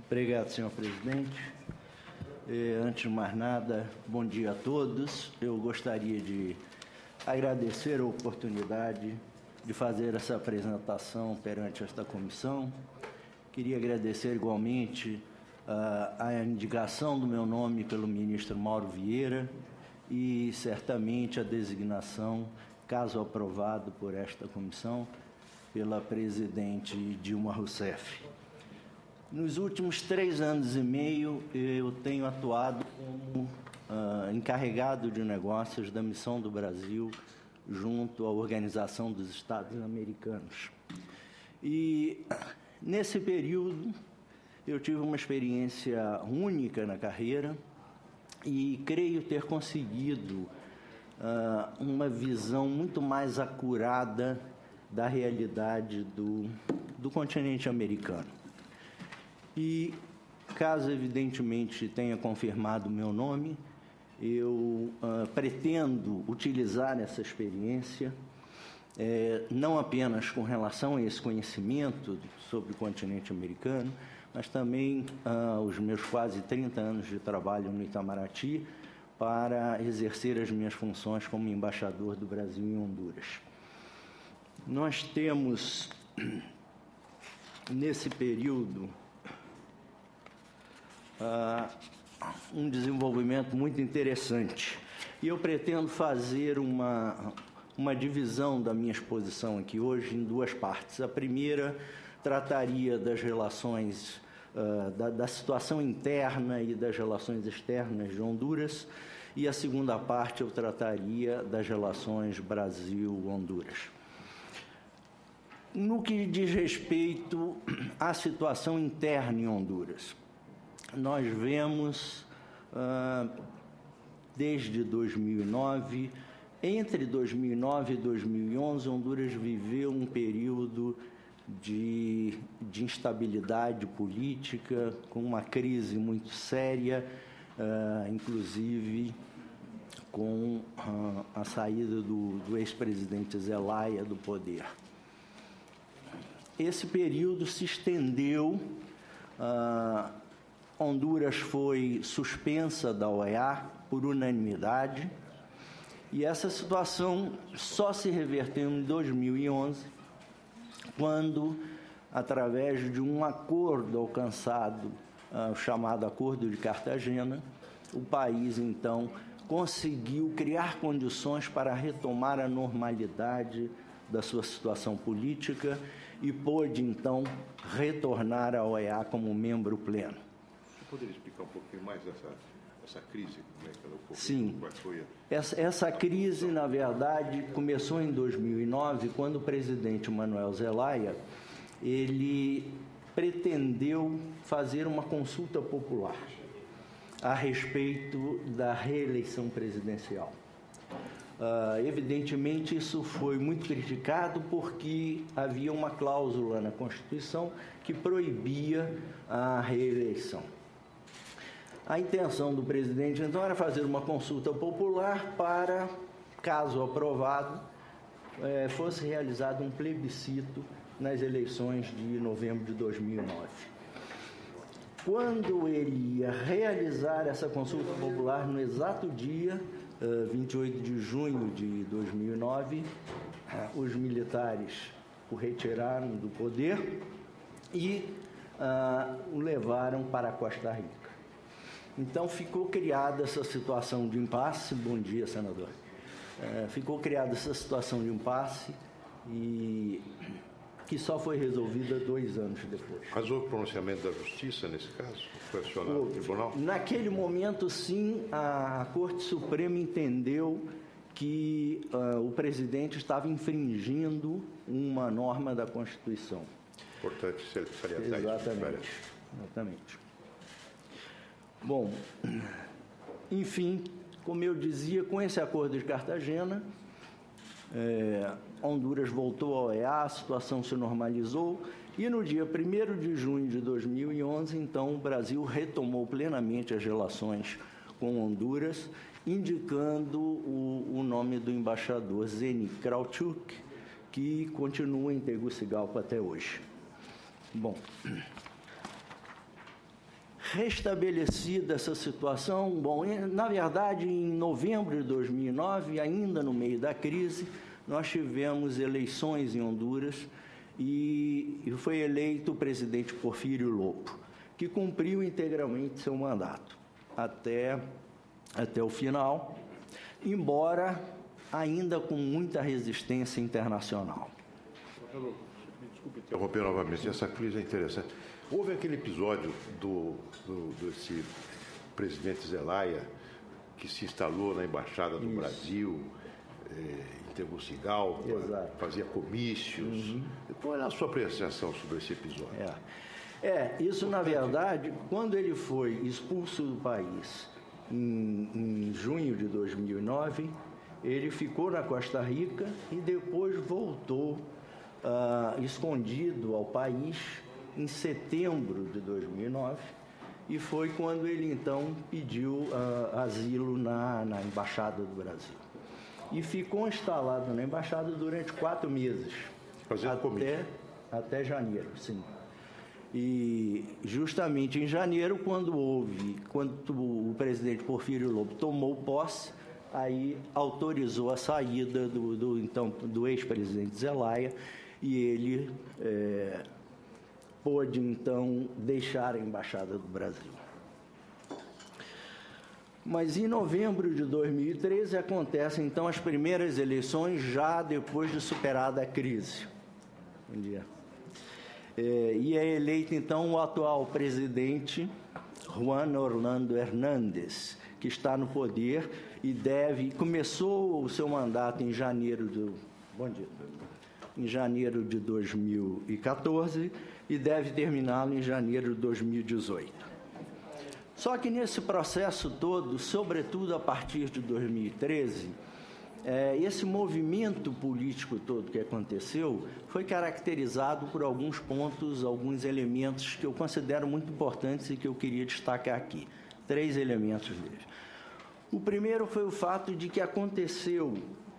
Obrigado, senhor presidente. Antes de mais nada, bom dia a todos. Eu gostaria de agradecer a oportunidade de fazer essa apresentação perante esta comissão. Queria agradecer igualmente a indicação do meu nome pelo ministro Mauro Vieira e, certamente, a designação, caso aprovado por esta comissão, pela presidente Dilma Rousseff. Nos últimos 3 anos e meio, eu tenho atuado como encarregado de negócios da Missão do Brasil junto à Organização dos Estados Americanos. E, nesse período, eu tive uma experiência única na carreira e creio ter conseguido uma visão muito mais acurada da realidade do continente americano. E, caso evidentemente tenha confirmado o meu nome, eu pretendo utilizar essa experiência, não apenas com relação a esse conhecimento sobre o continente americano, mas também os meus quase 30 anos de trabalho no Itamaraty para exercer as minhas funções como embaixador do Brasil em Honduras. Nós temos, nesse período, um desenvolvimento muito interessante. E eu pretendo fazer uma divisão da minha exposição aqui hoje em 2 partes. A primeira trataria das relações, da situação interna e das relações externas de Honduras, e a segunda parte eu trataria das relações Brasil-Honduras. No que diz respeito à situação interna em Honduras, nós vemos, desde 2009, entre 2009 e 2011, Honduras viveu um período de instabilidade política, com uma crise muito séria, inclusive com a saída do ex-presidente Zelaya do poder. Esse período se estendeu. Honduras foi suspensa da OEA por unanimidade, e essa situação só se reverteu em 2011, quando, através de um acordo alcançado, o chamado Acordo de Cartagena, o país, então, conseguiu criar condições para retomar a normalidade da sua situação política e pôde, então, retornar à OEA como membro pleno. Poderia explicar um pouquinho mais essa crise? Como é que ela ocorreu? Sim. Qual foi Essa crise, na verdade, começou em 2009, quando o presidente Manuel Zelaya ele pretendeu fazer uma consulta popular a respeito da reeleição presidencial. Evidentemente, isso foi muito criticado porque havia uma cláusula na Constituição que proibia a reeleição. A intenção do presidente, então, era fazer uma consulta popular para, caso aprovado, fosse realizado um plebiscito nas eleições de novembro de 2009. Quando ele ia realizar essa consulta popular, no exato dia, 28 de junho de 2009, os militares o retiraram do poder e o levaram para Costa Rica. Então, ficou criada essa situação de impasse. Bom dia, senador. Ficou criada essa situação de impasse e que só foi resolvida 2 anos depois. Mas houve pronunciamento da Justiça nesse caso? Foi acionado o tribunal? Naquele momento, sim, a Corte Suprema entendeu que o presidente estava infringindo uma norma da Constituição. Importante salientar isso. Exatamente. Bom, enfim, como eu dizia, com esse Acordo de Cartagena, Honduras voltou à OEA, a situação se normalizou, e no dia 1º de junho de 2011, então, o Brasil retomou plenamente as relações com Honduras, indicando o nome do embaixador Zeni Krawchuk, que continua em Tegucigalpa até hoje. Bom, Restabelecida essa situação, bom, na verdade, em novembro de 2009, ainda no meio da crise, nós tivemos eleições em Honduras e foi eleito o presidente Porfírio Lobo, que cumpriu integralmente seu mandato até o final, embora ainda com muita resistência internacional. Me desculpe interromper novamente, essa crise é interessante. Houve aquele episódio desse presidente Zelaya, que se instalou na Embaixada do Brasil, em Tegucigalpa, fazia comícios. Qual é a sua apreciação sobre esse episódio? Isso, na verdade, quando ele foi expulso do país em junho de 2009, ele ficou na Costa Rica e depois voltou escondido ao país em setembro de 2009, e foi quando ele, então, pediu asilo na Embaixada do Brasil. E ficou instalado na Embaixada durante 4 meses. Até janeiro, sim. E, justamente em janeiro, quando o presidente Porfírio Lobo tomou posse, aí autorizou a saída do ex-presidente Zelaya, e ele pôde, então, deixar a Embaixada do Brasil. Mas em novembro de 2013 acontecem, então, as primeiras eleições, já depois de superada a crise. Bom dia. E é eleito, então, o atual presidente, Juan Orlando Hernández, que está no poder e começou o seu mandato em janeiro de 2014 e deve terminá-lo em janeiro de 2018. Só que nesse processo todo, sobretudo a partir de 2013, esse movimento político todo que aconteceu foi caracterizado por alguns pontos, alguns elementos que eu considero muito importantes e que eu queria destacar aqui. 3 elementos deles. O primeiro foi o fato de que aconteceu,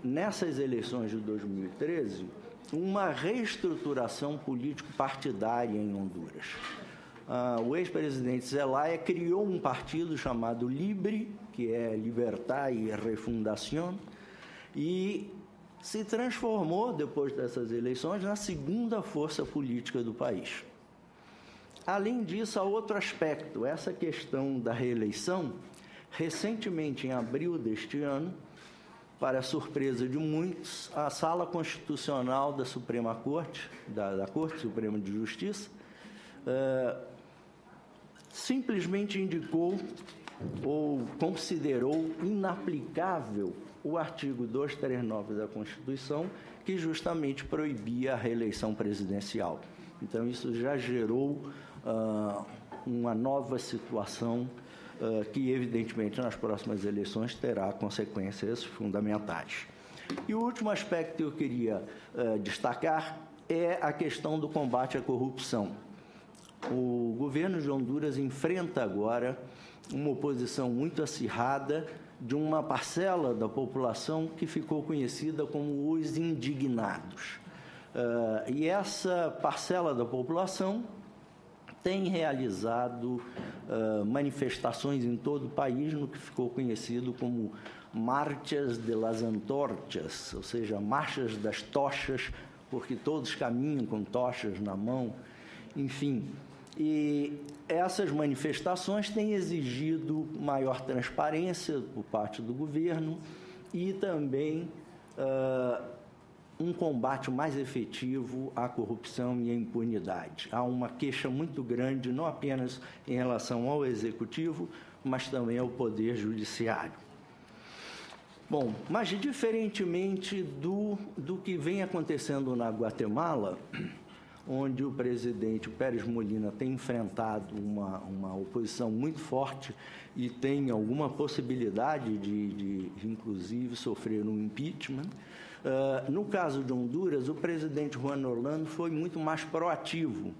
nessas eleições de 2013, uma reestruturação político-partidária em Honduras. O ex-presidente Zelaya criou um partido chamado LIBRE, que é Libertad y Refundación, e se transformou, depois dessas eleições, na segunda força política do país. Além disso, há outro aspecto, essa questão da reeleição. Recentemente, em abril deste ano, para a surpresa de muitos, a Sala Constitucional da Suprema Corte, da Corte Suprema de Justiça, simplesmente indicou ou considerou inaplicável o artigo 239 da Constituição, que justamente proibia a reeleição presidencial. Então, isso já gerou uma nova situação que, evidentemente, nas próximas eleições terá consequências fundamentais. E o último aspecto que eu queria destacar é a questão do combate à corrupção. O governo de Honduras enfrenta agora uma oposição muito acirrada de uma parcela da população que ficou conhecida como os indignados. E essa parcela da população tem realizado manifestações em todo o país no que ficou conhecido como Marchas de las Antorchas, ou seja, marchas das tochas, porque todos caminham com tochas na mão, enfim. E essas manifestações têm exigido maior transparência por parte do governo e também um combate mais efetivo à corrupção e à impunidade. Há uma queixa muito grande, não apenas em relação ao Executivo, mas também ao Poder Judiciário. Bom, mas diferentemente do que vem acontecendo na Guatemala, onde o presidente Pérez Molina tem enfrentado uma oposição muito forte e tem alguma possibilidade de inclusive, sofrer um impeachment. No caso de Honduras, o presidente Juan Orlando foi muito mais proativo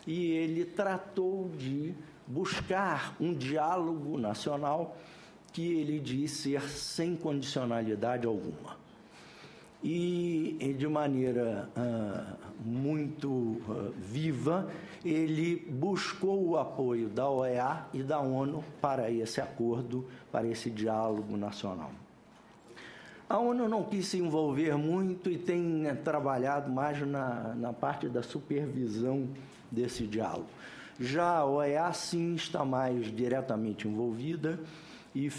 e ele tratou de buscar um diálogo nacional que ele diz ser sem condicionalidade alguma. e de maneira muito viva, ele buscou o apoio da OEA e da ONU para esse acordo, para esse diálogo nacional. A ONU não quis se envolver muito e tem trabalhado mais na parte da supervisão desse diálogo. Já a OEA, sim, está mais diretamente envolvida e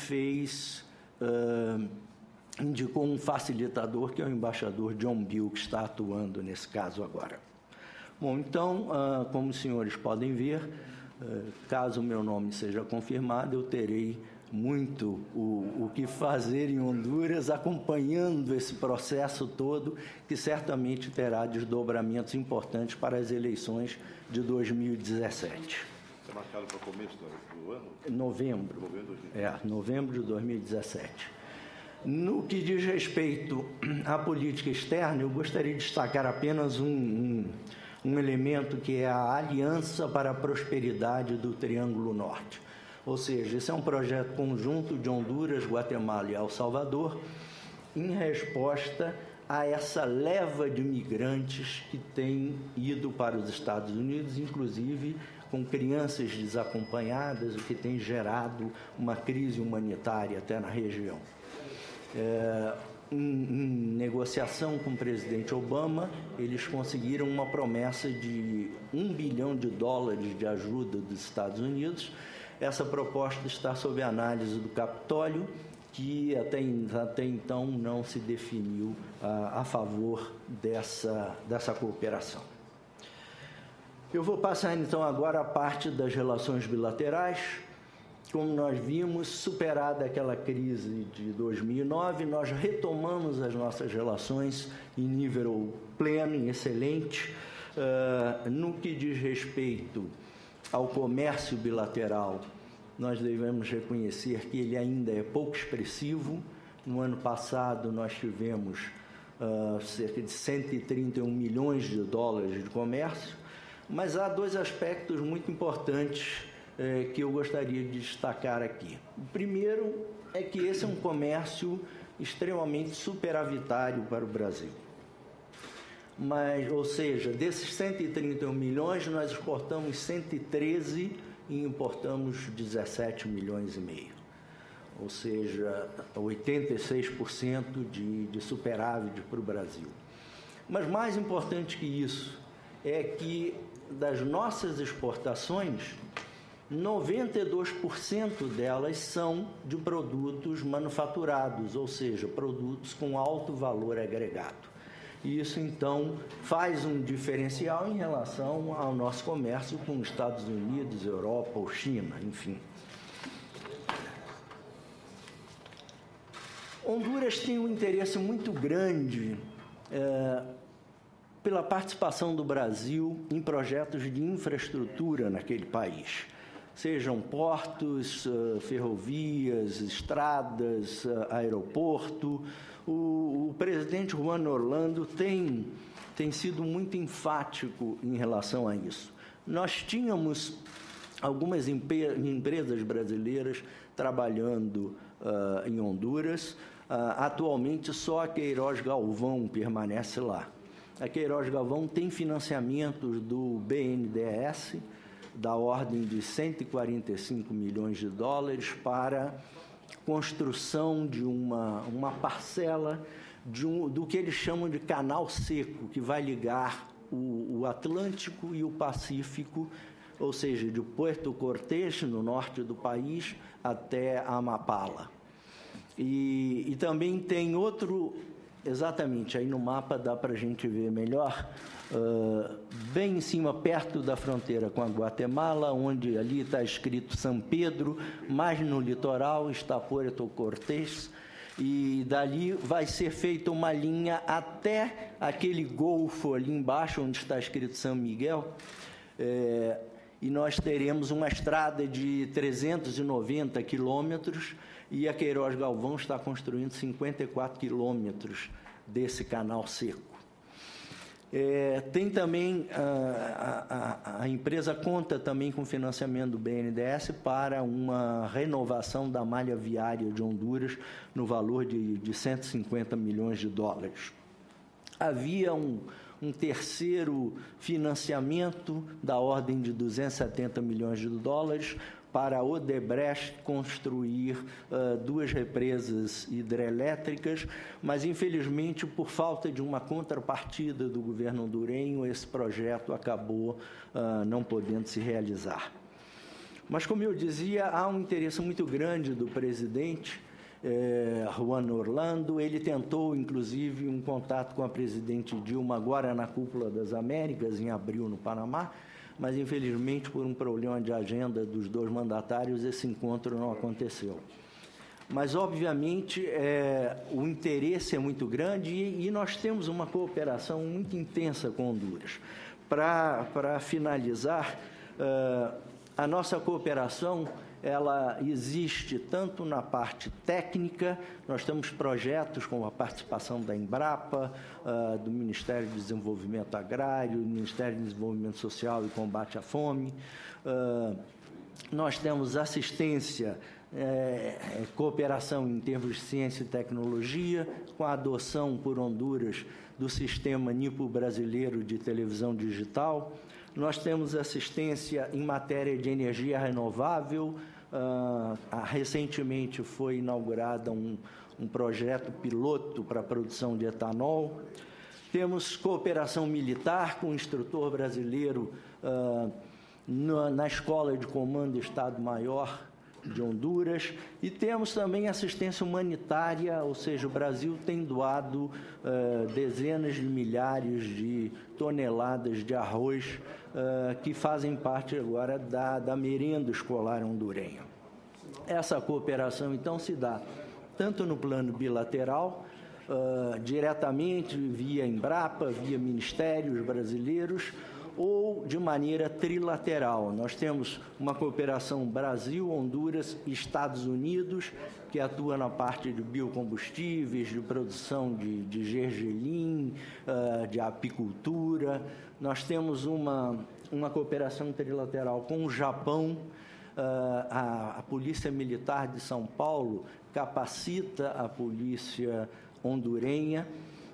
indicou um facilitador, que é o embaixador John Bill, que está atuando nesse caso agora. Bom, então, como os senhores podem ver, caso o meu nome seja confirmado, eu terei muito o que fazer em Honduras, acompanhando esse processo todo, que certamente terá desdobramentos importantes para as eleições de 2017. Está marcado para o começo do ano? Novembro. Novembro de 2017. No que diz respeito à política externa, eu gostaria de destacar apenas um elemento, que é a Aliança para a Prosperidade do Triângulo Norte. Ou seja, esse é um projeto conjunto de Honduras, Guatemala e El Salvador, em resposta a essa leva de migrantes que tem ido para os Estados Unidos, inclusive com crianças desacompanhadas, o que tem gerado uma crise humanitária até na região. Em negociação com o presidente Obama, eles conseguiram uma promessa de $1 bilhão de ajuda dos Estados Unidos. Essa proposta está sob análise do Capitólio, que até então não se definiu a favor dessa cooperação. Eu vou passar então agora a parte das relações bilaterais. Como nós vimos, superada aquela crise de 2009, nós retomamos as nossas relações em nível pleno, em excelente. No que diz respeito ao comércio bilateral, nós devemos reconhecer que ele ainda é pouco expressivo. No ano passado, nós tivemos cerca de $131 milhões de comércio, mas há dois aspectos muito importantes que eu gostaria de destacar aqui. O primeiro é que esse é um comércio extremamente superavitário para o Brasil. Ou seja, desses 131 milhões, nós exportamos 113 e importamos 17 milhões e meio. Ou seja, 86% de superávit para o Brasil. Mas mais importante que isso é que das nossas exportações, 92% delas são de produtos manufaturados, ou seja, produtos com alto valor agregado. E isso, então, faz um diferencial em relação ao nosso comércio com os Estados Unidos, Europa ou China, enfim. Honduras tem um interesse muito grande pela participação do Brasil em projetos de infraestrutura naquele país. Sejam portos, ferrovias, estradas, aeroporto. O presidente Juan Orlando tem sido muito enfático em relação a isso. Nós tínhamos algumas empresas brasileiras trabalhando em Honduras. Atualmente, só a Queiroz Galvão permanece lá. A Queiroz Galvão tem financiamentos do BNDES, da ordem de $145 milhões para construção de uma parcela do que eles chamam de canal seco, que vai ligar o Atlântico e o Pacífico, ou seja, de Puerto Cortés, no norte do país, até Amapala. E também tem outro, exatamente, aí no mapa dá para a gente ver melhor, bem em cima, perto da fronteira com a Guatemala, onde ali está escrito São Pedro, mais no litoral está Puerto Cortés, e dali vai ser feita uma linha até aquele golfo ali embaixo, onde está escrito São Miguel, e nós teremos uma estrada de 390 quilômetros, e a Queiroz Galvão está construindo 54 quilômetros desse canal seco. Tem também, a empresa conta também com financiamento do BNDES para uma renovação da malha viária de Honduras no valor de $150 milhões. Havia um terceiro financiamento da ordem de 270 milhões de dólares para a Odebrecht construir 2 represas hidrelétricas, mas, infelizmente, por falta de uma contrapartida do governo hondurenho, esse projeto acabou não podendo se realizar. Mas, como eu dizia, há um interesse muito grande do presidente Juan Orlando. Ele tentou, inclusive, um contato com a presidente Dilma agora na Cúpula das Américas, em abril, no Panamá, mas, infelizmente, por um problema de agenda dos 2 mandatários, esse encontro não aconteceu. Mas, obviamente, o interesse é muito grande e nós temos uma cooperação muito intensa com Honduras. Para finalizar, a nossa cooperação ela existe tanto na parte técnica, nós temos projetos com a participação da Embrapa, do Ministério do Desenvolvimento Agrário, do Ministério do Desenvolvimento Social e Combate à Fome. Nós temos assistência, cooperação em termos de ciência e tecnologia, com a adoção por Honduras do sistema NIPO brasileiro de televisão digital. Nós temos assistência em matéria de energia renovável. Recentemente foi inaugurado um projeto piloto para a produção de etanol. Temos cooperação militar com o instrutor brasileiro na Escola de Comando do Estado-Maior de Honduras, e temos também assistência humanitária, ou seja, o Brasil tem doado dezenas de milhares de toneladas de arroz que fazem parte agora da merenda escolar hondurenha. Essa cooperação, então, se dá tanto no plano bilateral, diretamente via Embrapa, via ministérios brasileiros, ou de maneira trilateral. Nós temos uma cooperação Brasil, Honduras e Estados Unidos, que atua na parte de biocombustíveis, de produção de gergelim, de apicultura. Nós temos uma cooperação trilateral com o Japão. A Polícia Militar de São Paulo capacita a polícia hondurenha,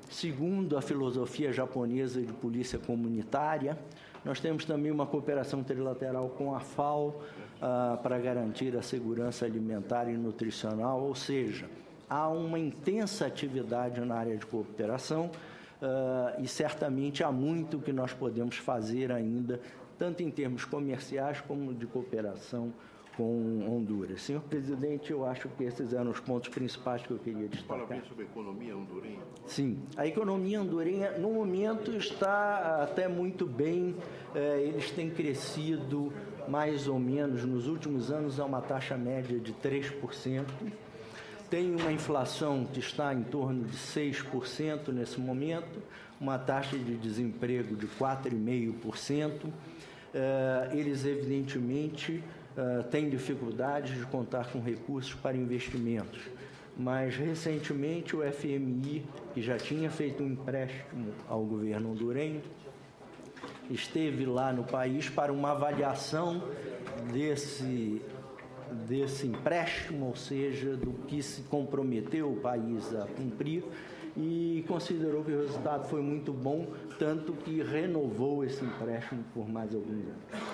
segundo a filosofia japonesa de polícia comunitária. Nós temos também uma cooperação trilateral com a FAO para garantir a segurança alimentar e nutricional, ou seja, há uma intensa atividade na área de cooperação e certamente há muito que nós podemos fazer ainda, tanto em termos comerciais como de cooperação com Honduras. Senhor presidente, eu acho que esses eram os pontos principais que eu queria destacar. Fala bem sobre a economia hondurenha. Sim, a economia hondurenha, no momento, está até muito bem. Eles têm crescido mais ou menos, nos últimos anos, a uma taxa média de 3%. Tem uma inflação que está em torno de 6% nesse momento, uma taxa de desemprego de 4,5%. Eles, evidentemente, têm dificuldades de contar com recursos para investimentos. Mas, recentemente, o FMI, que já tinha feito um empréstimo ao governo hondurenho, esteve lá no país para uma avaliação desse empréstimo, ou seja, do que se comprometeu o país a cumprir, e considerou que o resultado foi muito bom, tanto que renovou esse empréstimo por mais alguns anos.